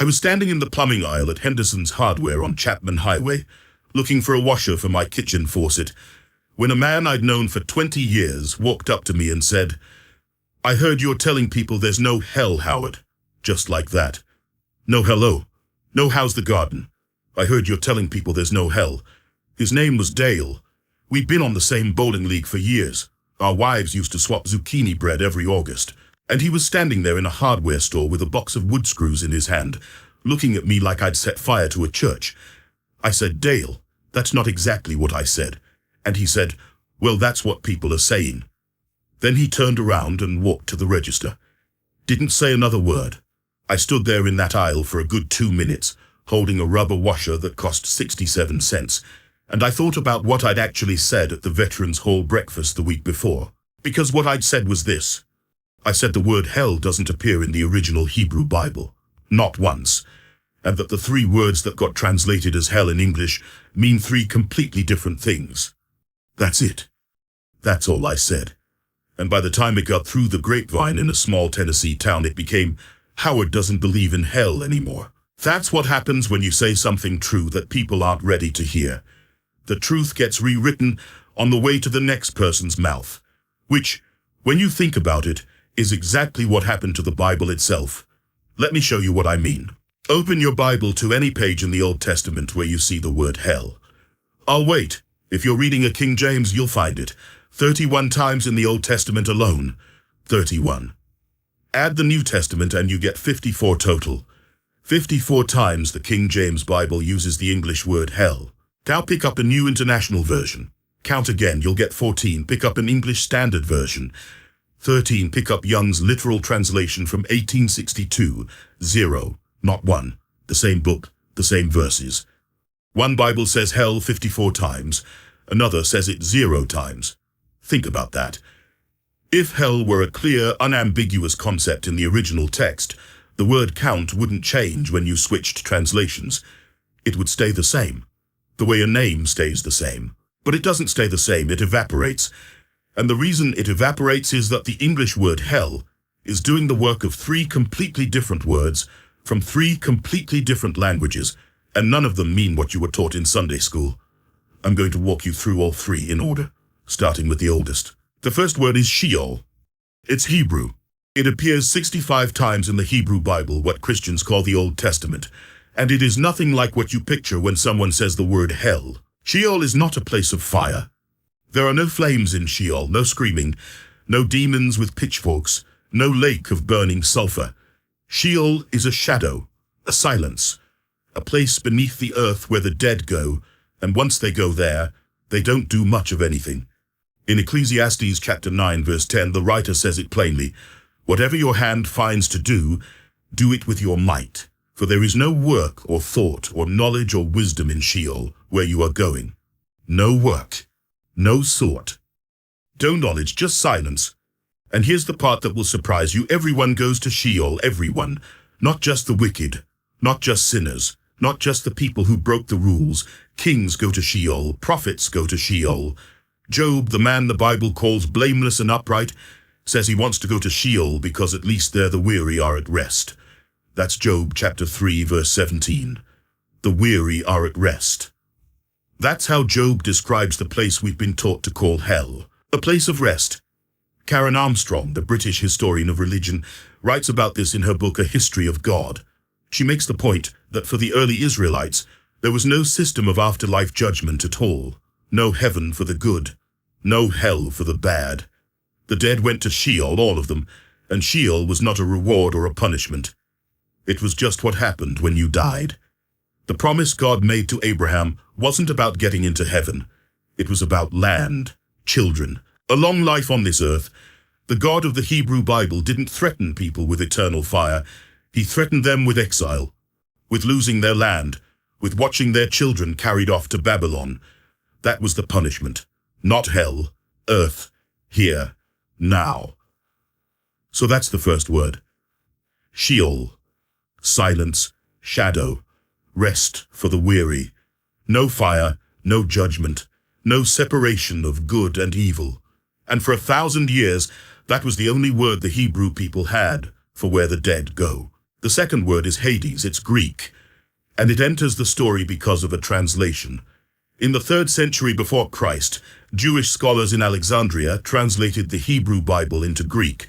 I was standing in the plumbing aisle at Henderson's Hardware on Chapman Highway, looking for a washer for my kitchen faucet, when a man I'd known for 20 years walked up to me and said, "I heard you're telling people there's no hell, Howard." Just like that. "No hello. No how's the garden. I heard you're telling people there's no hell." His name was Dale. We'd been on the same bowling league for years. Our wives used to swap zucchini bread every August. And he was standing there in a hardware store with a box of wood screws in his hand, looking at me like I'd set fire to a church. I said, "Dale, that's not exactly what I said." And he said, "Well, that's what people are saying." Then he turned around and walked to the register. Didn't say another word. I stood there in that aisle for a good 2 minutes, holding a rubber washer that cost 67 cents, and I thought about what I'd actually said at the Veterans Hall breakfast the week before. Because what I'd said was this. I said the word hell doesn't appear in the original Hebrew Bible, not once, and that the 3 words that got translated as hell in English mean 3 completely different things. That's it. That's all I said. And by the time it got through the grapevine in a small Tennessee town, it became, "Howard doesn't believe in hell anymore." That's what happens when you say something true that people aren't ready to hear. The truth gets rewritten on the way to the next person's mouth, which, when you think about it, is exactly what happened to the Bible itself. Let me show you what I mean. Open your Bible to any page in the Old Testament where you see the word hell. I'll wait. If you're reading a King James, you'll find it 31 times in the Old Testament alone. 31. Add the New Testament and you get 54 total. 54 times the King James Bible uses the English word hell. Now pick up a New International Version. Count again, you'll get 14. Pick up an English Standard Version. 13. Pick up Young's literal translation from 1862. 0, not 1. The same book, the same verses. One Bible says hell 54 times. Another says it 0 times. Think about that. If hell were a clear, unambiguous concept in the original text, the word count wouldn't change when you switched translations. It would stay the same. The way a name stays the same. But it doesn't stay the same, it evaporates. And the reason it evaporates is that the English word hell is doing the work of 3 completely different words from 3 completely different languages, and none of them mean what you were taught in Sunday school. I'm going to walk you through all 3 in order, starting with the oldest. The first word is Sheol. It's Hebrew. It appears 65 times in the Hebrew Bible, what Christians call the Old Testament, and it is nothing like what you picture when someone says the word hell. Sheol is not a place of fire. There are no flames in Sheol, no screaming, no demons with pitchforks, no lake of burning sulfur. Sheol is a shadow, a silence, a place beneath the earth where the dead go, and once they go there, they don't do much of anything. In Ecclesiastes chapter 9 verse 10, the writer says it plainly, "Whatever your hand finds to do it with your might, for there is no work or thought or knowledge or wisdom in Sheol where you are going." No work. No thought. No knowledge, just silence. And here's the part that will surprise you. Everyone goes to Sheol, everyone. Not just the wicked, not just sinners, not just the people who broke the rules. Kings go to Sheol, prophets go to Sheol. Job, the man the Bible calls blameless and upright, says he wants to go to Sheol because at least there the weary are at rest. That's Job chapter 3 verse 17. The weary are at rest. That's how Job describes the place we've been taught to call hell, a place of rest. Karen Armstrong, the British historian of religion, writes about this in her book A History of God. She makes the point that for the early Israelites, there was no system of afterlife judgment at all. No heaven for the good, no hell for the bad. The dead went to Sheol, all of them, and Sheol was not a reward or a punishment. It was just what happened when you died. The promise God made to Abraham wasn't about getting into heaven. It was about land, children, a long life on this earth. The God of the Hebrew Bible didn't threaten people with eternal fire. He threatened them with exile, with losing their land, with watching their children carried off to Babylon. That was the punishment. Not hell, earth, here, now. So that's the first word. Sheol. Silence, shadow, rest for the weary. No fire, no judgment, no separation of good and evil. And for 1,000 years, that was the only word the Hebrew people had for where the dead go. The second word is Hades, it's Greek, and it enters the story because of a translation. In the 3rd century before Christ, Jewish scholars in Alexandria translated the Hebrew Bible into Greek.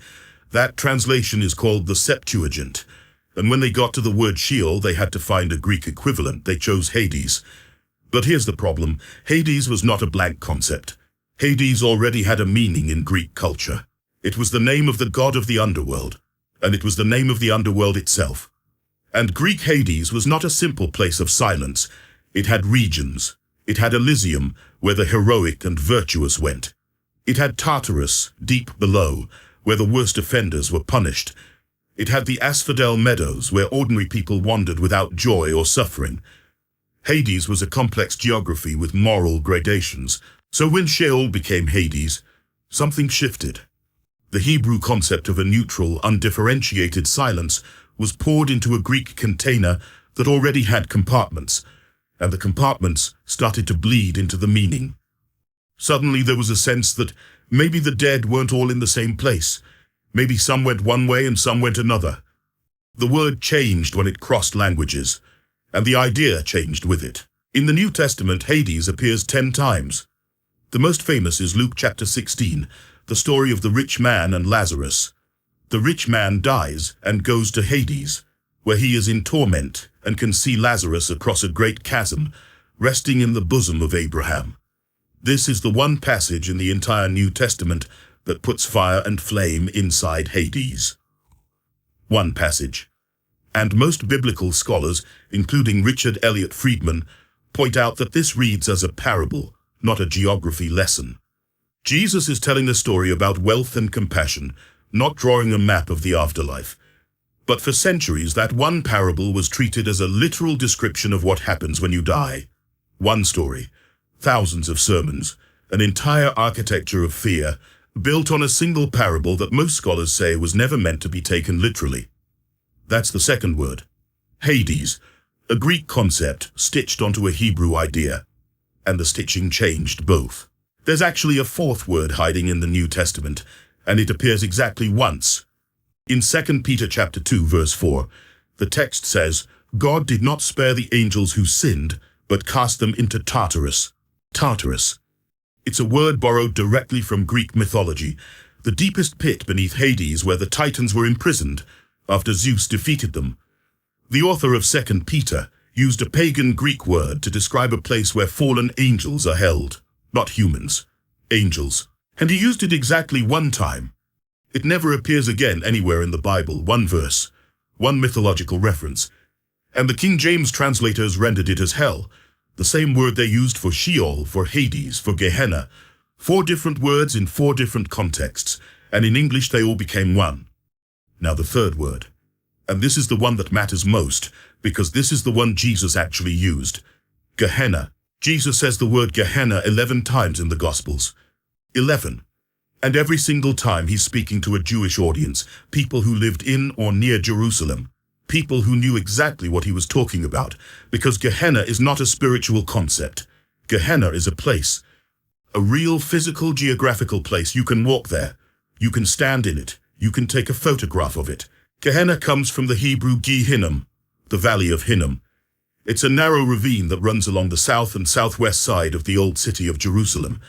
That translation is called the Septuagint, and when they got to the word Sheol, they had to find a Greek equivalent. They chose Hades. But here's the problem. Hades was not a blank concept. Hades already had a meaning in Greek culture. It was the name of the god of the underworld, and it was the name of the underworld itself. And Greek Hades was not a simple place of silence. It had regions. It had Elysium, where the heroic and virtuous went. It had Tartarus, deep below, where the worst offenders were punished. It had the asphodel meadows, where ordinary people wandered without joy or suffering. Hades was a complex geography with moral gradations. So when Sheol became Hades, something shifted. The Hebrew concept of a neutral, undifferentiated silence was poured into a Greek container that already had compartments, and the compartments started to bleed into the meaning. Suddenly there was a sense that maybe the dead weren't all in the same place. Maybe some went one way and some went another. The word changed when it crossed languages, and the idea changed with it. In the New Testament, Hades appears 10 times. The most famous is Luke chapter 16, the story of the rich man and Lazarus. The rich man dies and goes to Hades, where he is in torment and can see Lazarus across a great chasm, resting in the bosom of Abraham. This is the one passage in the entire New Testament that puts fire and flame inside Hades. One passage. And most biblical scholars, including Richard Elliott Friedman, point out that this reads as a parable, not a geography lesson. Jesus is telling a story about wealth and compassion, not drawing a map of the afterlife. But for centuries, that one parable was treated as a literal description of what happens when you die. One story, thousands of sermons, an entire architecture of fear, built on a single parable that most scholars say was never meant to be taken literally. That's the second word. Hades, a Greek concept stitched onto a Hebrew idea. And the stitching changed both. There's actually a fourth word hiding in the New Testament, and it appears exactly once. In 2 Peter chapter 2, verse 4, the text says, God did not spare the angels who sinned, but cast them into Tartarus. Tartarus. It's a word borrowed directly from Greek mythology, the deepest pit beneath Hades where the Titans were imprisoned after Zeus defeated them. The author of 2 Peter used a pagan Greek word to describe a place where fallen angels are held, not humans, angels. And he used it exactly one time. It never appears again anywhere in the Bible, one verse, one mythological reference. And the King James translators rendered it as hell, the same word they used for Sheol, for Hades, for Gehenna, 4 different words in 4 different contexts, and in English they all became one. Now the third word, and this is the one that matters most, because this is the one Jesus actually used, Gehenna. Jesus says the word Gehenna 11 times in the Gospels. 11. And every single time he's speaking to a Jewish audience, people who lived in or near Jerusalem, people who knew exactly what he was talking about, because Gehenna is not a spiritual concept. Gehenna is a place, a real physical geographical place. You can walk there, you can stand in it, you can take a photograph of it. Gehenna comes from the Hebrew Hinnom, the Valley of Hinnom. It's a narrow ravine that runs along the south and southwest side of the old city of Jerusalem,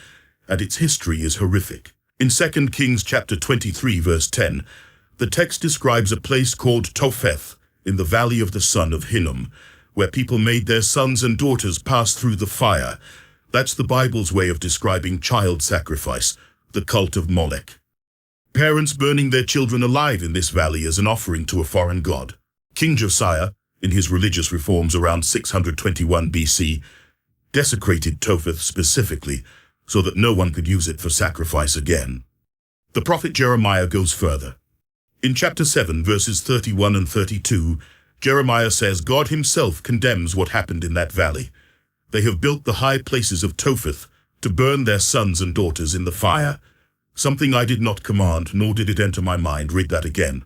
and its history is horrific. In 2 Kings chapter 23 verse 10, the text describes a place called Topheth in the valley of the son of Hinnom, where people made their sons and daughters pass through the fire. That's the Bible's way of describing child sacrifice, the cult of Molech. Parents burning their children alive in this valley as an offering to a foreign god. King Josiah, in his religious reforms around 621 BC, desecrated Topheth specifically so that no one could use it for sacrifice again. The prophet Jeremiah goes further. In chapter 7, verses 31 and 32, Jeremiah says God himself condemns what happened in that valley. They have built the high places of Topheth to burn their sons and daughters in the fire. Something I did not command, nor did it enter my mind. Read that again.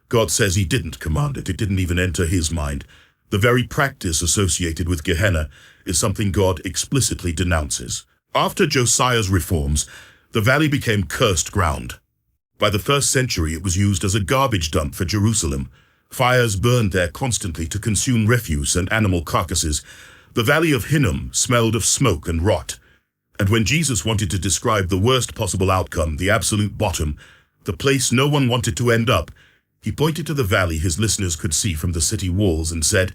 God says he didn't command it. It didn't even enter his mind. The very practice associated with Gehenna is something God explicitly denounces. After Josiah's reforms, the valley became cursed ground. By the 1st century, it was used as a garbage dump for Jerusalem. Fires burned there constantly to consume refuse and animal carcasses. The Valley of Hinnom smelled of smoke and rot. And when Jesus wanted to describe the worst possible outcome, the absolute bottom, the place no one wanted to end up, he pointed to the valley his listeners could see from the city walls and said,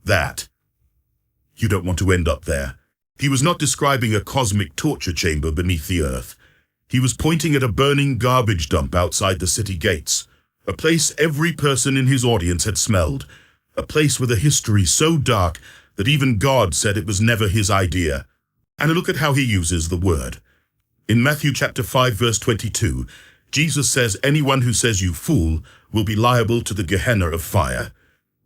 "That. You don't want to end up there." He was not describing a cosmic torture chamber beneath the earth. He was pointing at a burning garbage dump outside the city gates, a place every person in his audience had smelled, a place with a history so dark that even God said it was never his idea. And look at how he uses the word. In Matthew chapter 5, verse 22, Jesus says anyone who says you fool will be liable to the Gehenna of fire.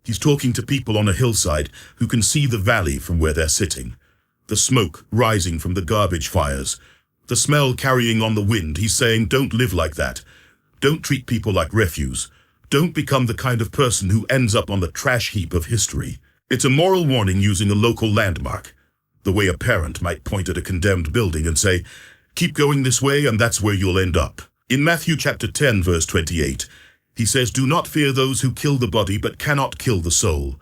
He's talking to people on a hillside who can see the valley from where they're sitting. The smoke rising from the garbage fires, the smell carrying on the wind. He's saying, don't live like that. Don't treat people like refuse. Don't become the kind of person who ends up on the trash heap of history. It's a moral warning using a local landmark, the way a parent might point at a condemned building and say, keep going this way and that's where you'll end up. In Matthew chapter 10, verse 28, he says, do not fear those who kill the body but cannot kill the soul.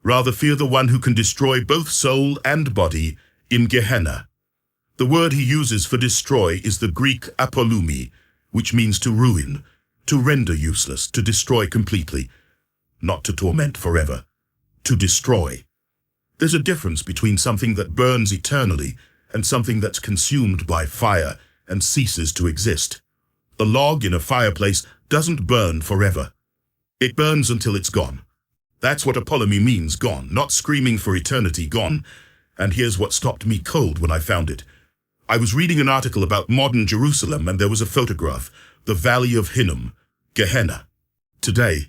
Rather fear the one who can destroy both soul and body in Gehenna. The word he uses for destroy is the Greek apolumi, which means to ruin, to render useless, to destroy completely, not to torment forever, to destroy. There's a difference between something that burns eternally and something that's consumed by fire and ceases to exist. A log in a fireplace doesn't burn forever. It burns until it's gone. That's what apolumi means, gone, not screaming for eternity, gone. And here's what stopped me cold when I found it. I was reading an article about modern Jerusalem and there was a photograph, the Valley of Hinnom, Gehenna. Today,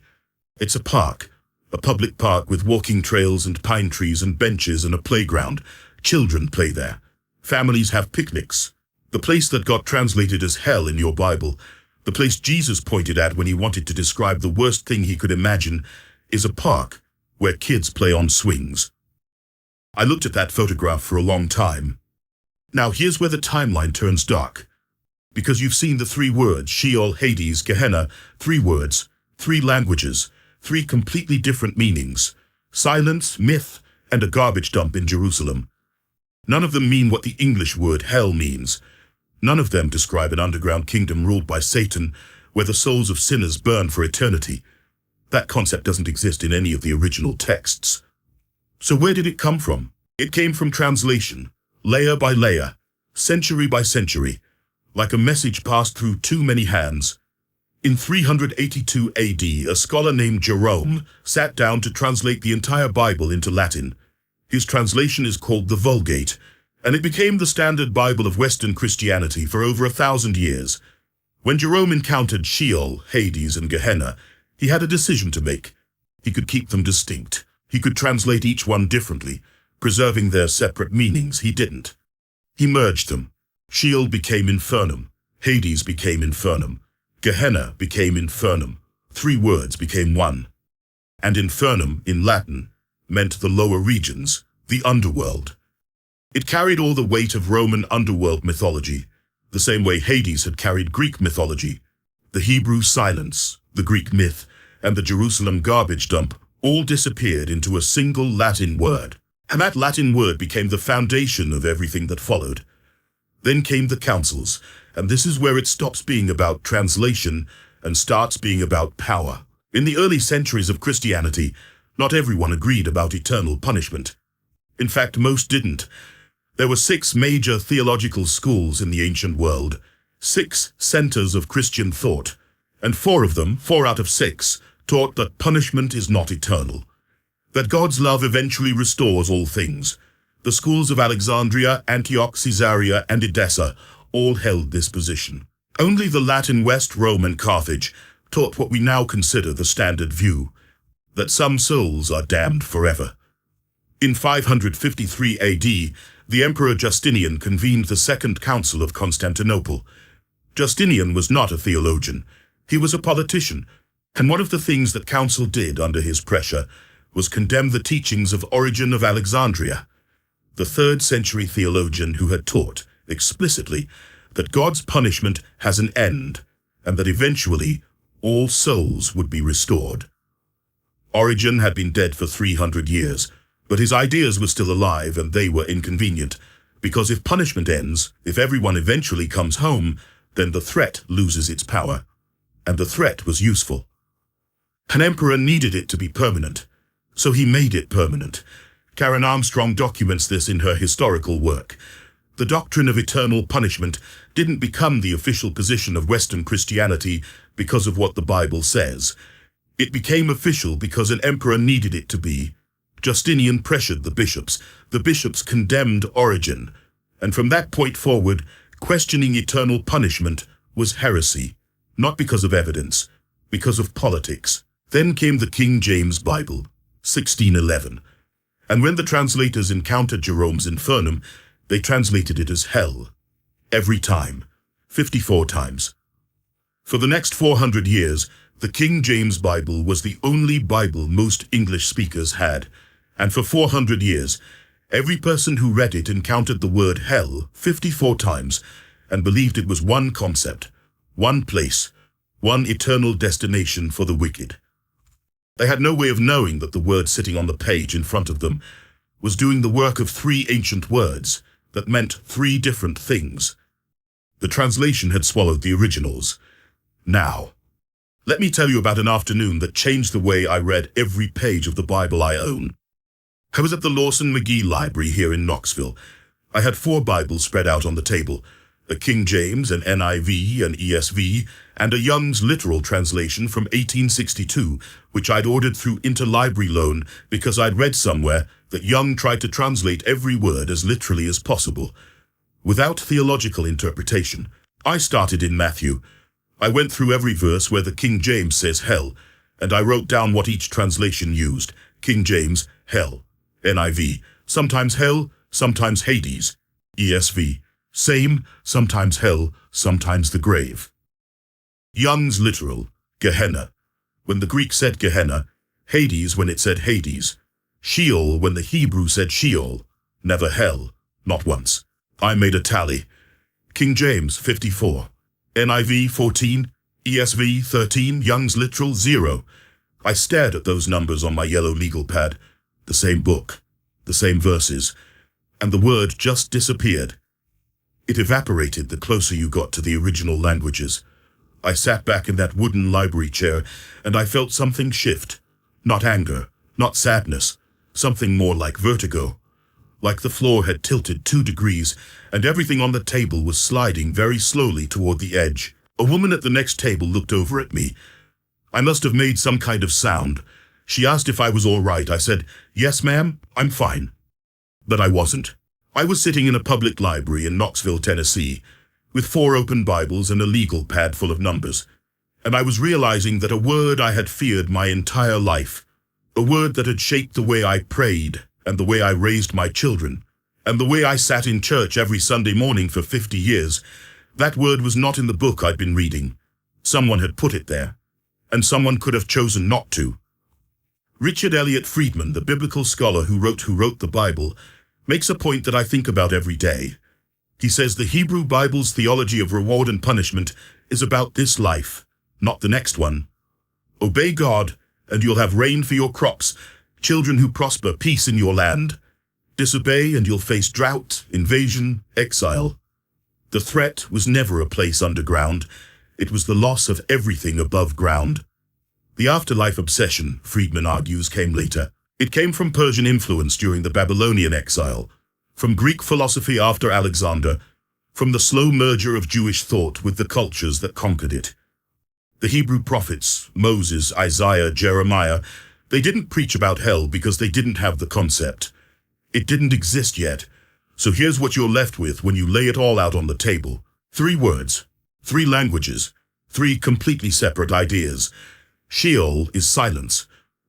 it's a park, a public park with walking trails and pine trees and benches and a playground. Children play there. Families have picnics. The place that got translated as hell in your Bible, the place Jesus pointed at when he wanted to describe the worst thing he could imagine, is a park where kids play on swings. I looked at that photograph for a long time. Now here's where the timeline turns dark. Because you've seen the three words, Sheol, Hades, Gehenna, three words, three languages, three completely different meanings, silence, myth, and a garbage dump in Jerusalem. None of them mean what the English word hell means. None of them describe an underground kingdom ruled by Satan, where the souls of sinners burn for eternity. That concept doesn't exist in any of the original texts. So where did it come from? It came from translation, layer by layer, century by century, like a message passed through too many hands. In 382 AD, a scholar named Jerome sat down to translate the entire Bible into Latin. His translation is called the Vulgate, and it became the standard Bible of Western Christianity for over 1,000 years. When Jerome encountered Sheol, Hades, and Gehenna, he had a decision to make. He could keep them distinct. He could translate each one differently, preserving their separate meanings. He didn't. He merged them. Sheol became infernum. Hades became infernum. Gehenna became infernum. Three words became one. And infernum, in Latin, meant the lower regions, the underworld. It carried all the weight of Roman underworld mythology, the same way Hades had carried Greek mythology. The Hebrew silence, the Greek myth, and the Jerusalem garbage dump all disappeared into a single Latin word. And that Latin word became the foundation of everything that followed. Then came the councils, and this is where it stops being about translation and starts being about power. In the early centuries of Christianity, not everyone agreed about eternal punishment. In fact, most didn't. There were 6 major theological schools in the ancient world, 6 centers of Christian thought, and 4 of them, 4 out of 6, taught that punishment is not eternal, that God's love eventually restores all things. The schools of Alexandria, Antioch, Caesarea, and Edessa all held this position. Only the Latin West, Rome, and Carthage taught what we now consider the standard view, that some souls are damned forever. In 553 AD, the Emperor Justinian convened the Second Council of Constantinople. Justinian was not a theologian. He was a politician, and one of the things that council did under his pressure was condemn the teachings of Origen of Alexandria, the 3rd century theologian who had taught, explicitly, that God's punishment has an end, and that eventually all souls would be restored. Origen had been dead for 300 years, but his ideas were still alive and they were inconvenient, because if punishment ends, if everyone eventually comes home, then the threat loses its power. And the threat was useful. An emperor needed it to be permanent, so he made it permanent. Karen Armstrong documents this in her historical work. The doctrine of eternal punishment didn't become the official position of Western Christianity because of what the Bible says. It became official because an emperor needed it to be. Justinian pressured the bishops. The bishops condemned Origen. And from that point forward, questioning eternal punishment was heresy, not because of evidence, because of politics. Then came the King James Bible, 1611. And when the translators encountered Jerome's infernum, they translated it as hell. Every time. 54 times. For the next 400 years, the King James Bible was the only Bible most English speakers had. And for 400 years, every person who read it encountered the word hell 54 times and believed it was one concept, one place, one eternal destination for the wicked. They had no way of knowing that the word sitting on the page in front of them was doing the work of 3 ancient words that meant 3 different things. The translation had swallowed the originals. Now, let me tell you about an afternoon that changed the way I read every page of the Bible I own. I was at the Lawson-McGee Library here in Knoxville. I had 4 Bibles spread out on the table, a King James, an NIV, an ESV, and a Young's literal translation from 1862, which I'd ordered through interlibrary loan because I'd read somewhere that Young tried to translate every word as literally as possible. Without theological interpretation, I started in Matthew. I went through every verse where the King James says hell, and I wrote down what each translation used. King James, hell. NIV, sometimes hell, sometimes Hades. ESV, same, sometimes hell, sometimes the grave. Young's literal, Gehenna, when the Greek said Gehenna, Hades when it said Hades, Sheol when the Hebrew said Sheol, never hell, not once. I made a tally. King James, 54. NIV, 14. ESV, 13. Young's literal, 0. I stared at those numbers on my yellow legal pad. The same book, the same verses, and the word just disappeared. It evaporated the closer you got to the original languages. I sat back in that wooden library chair, and I felt something shift. Not anger, not sadness, something more like vertigo. Like the floor had tilted 2 degrees, and everything on the table was sliding very slowly toward the edge. A woman at the next table looked over at me. I must have made some kind of sound. She asked if I was all right. I said, "Yes, ma'am, I'm fine." But I wasn't. I was sitting in a public library in Knoxville, Tennessee, with 4 open Bibles and a legal pad full of numbers. And I was realizing that a word I had feared my entire life, a word that had shaped the way I prayed and the way I raised my children, and the way I sat in church every Sunday morning for 50 years, that word was not in the book I'd been reading. Someone had put it there, and someone could have chosen not to. Richard Elliott Friedman, the biblical scholar who wrote the Bible, makes a point that I think about every day. He says the Hebrew Bible's theology of reward and punishment is about this life, not the next one. Obey God, and you'll have rain for your crops, children who prosper, peace in your land. Disobey, and you'll face drought, invasion, exile. The threat was never a place underground. It was the loss of everything above ground. The afterlife obsession, Friedman argues, came later. It came from Persian influence during the Babylonian exile, from Greek philosophy after Alexander, from the slow merger of Jewish thought with the cultures that conquered it. The Hebrew prophets, Moses, Isaiah, Jeremiah, they didn't preach about hell because they didn't have the concept. It didn't exist yet. So here's what you're left with when you lay it all out on the table. 3 words, 3 languages, 3 completely separate ideas. Sheol is silence,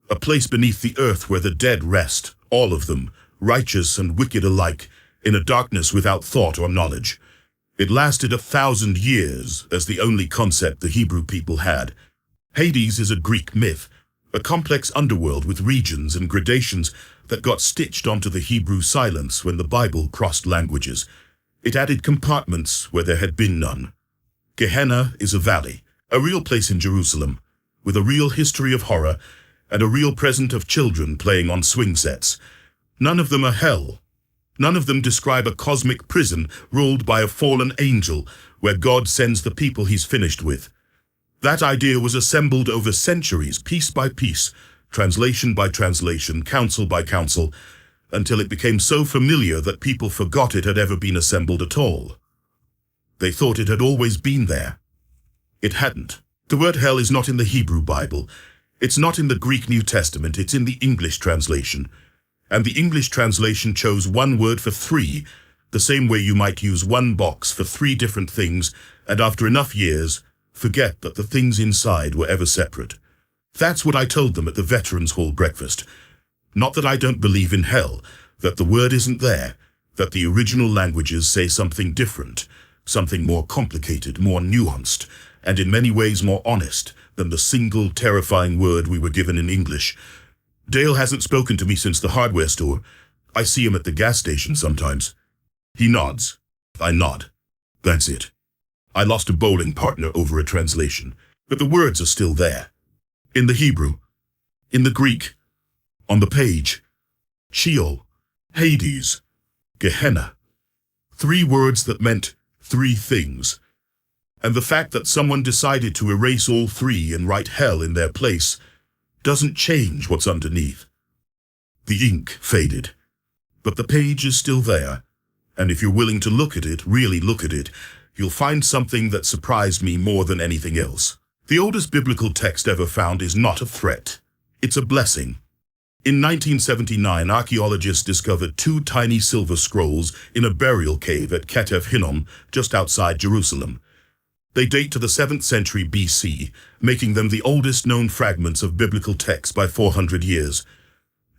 a place beneath the earth where the dead rest, all of them, righteous and wicked alike, in a darkness without thought or knowledge. It lasted 1,000 years as the only concept the Hebrew people had. Hades is a Greek myth, a complex underworld with regions and gradations that got stitched onto the Hebrew silence when the Bible crossed languages. It added compartments where there had been none. Gehenna is a valley, a real place in Jerusalem, with a real history of horror, and a real present of children playing on swing sets. None of them are hell. None of them describe a cosmic prison ruled by a fallen angel where God sends the people he's finished with. That idea was assembled over centuries, piece by piece, translation by translation, council by council, until it became so familiar that people forgot it had ever been assembled at all. They thought it had always been there. It hadn't. The word hell is not in the Hebrew Bible. It's not in the Greek New Testament. It's in the English translation. And the English translation chose one word for three, the same way you might use one box for three different things, and after enough years, forget that the things inside were ever separate. That's what I told them at the Veterans Hall breakfast. Not that I don't believe in hell, that the word isn't there, that the original languages say something different, something more complicated, more nuanced, and in many ways more honest than the single terrifying word we were given in English. Dale hasn't spoken to me since the hardware store. I see him at the gas station sometimes. He nods. I nod. That's it. I lost a bowling partner over a translation, but the words are still there. In the Hebrew, in the Greek, on the page. Sheol, Hades, Gehenna. Three words that meant three things. And the fact that someone decided to erase all three and write hell in their place doesn't change what's underneath. The ink faded, but the page is still there. And if you're willing to look at it, really look at it, you'll find something that surprised me more than anything else. The oldest biblical text ever found is not a threat. It's a blessing. In 1979, archaeologists discovered two tiny silver scrolls in a burial cave at Valley of Hinnom, just outside Jerusalem. They date to the 7th century BC, making them the oldest known fragments of biblical text by 400 years.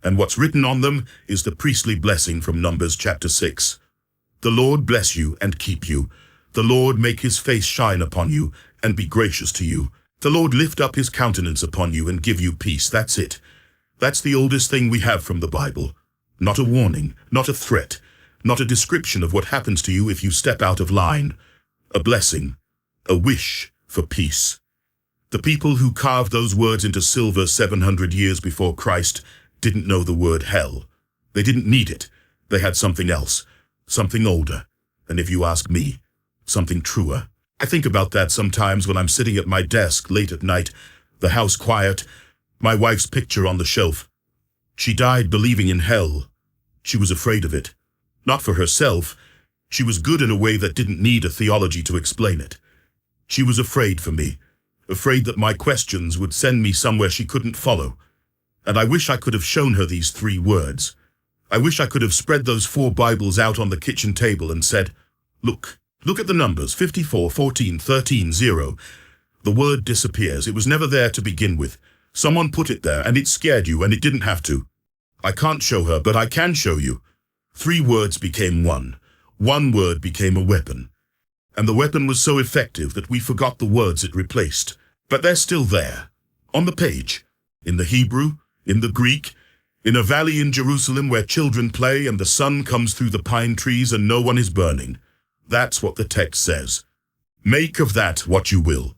And what's written on them is the priestly blessing from Numbers chapter 6. The Lord bless you and keep you. The Lord make his face shine upon you and be gracious to you. The Lord lift up his countenance upon you and give you peace. That's it. That's the oldest thing we have from the Bible. Not a warning, not a threat, not a description of what happens to you if you step out of line. A blessing, a wish for peace. The people who carved those words into silver 700 years before Christ didn't know the word hell. They didn't need it. They had something else, something older, and if you ask me, something truer. I think about that sometimes when I'm sitting at my desk late at night, the house quiet, my wife's picture on the shelf. She died believing in hell. She was afraid of it. Not for herself. She was good in a way that didn't need a theology to explain it. She was afraid for me, afraid that my questions would send me somewhere she couldn't follow. And I wish I could have shown her these three words. I wish I could have spread those 4 Bibles out on the kitchen table and said, look at the numbers, 54, 14, 13, 0. The word disappears. It was never there to begin with. Someone put it there and it scared you and it didn't have to. I can't show her, but I can show you. 3 words became one. 1 word became a weapon. And the weapon was so effective that we forgot the words it replaced. But they're still there, on the page, in the Hebrew, in the Greek, in a valley in Jerusalem where children play and the sun comes through the pine trees and no one is burning. That's what the text says. Make of that what you will.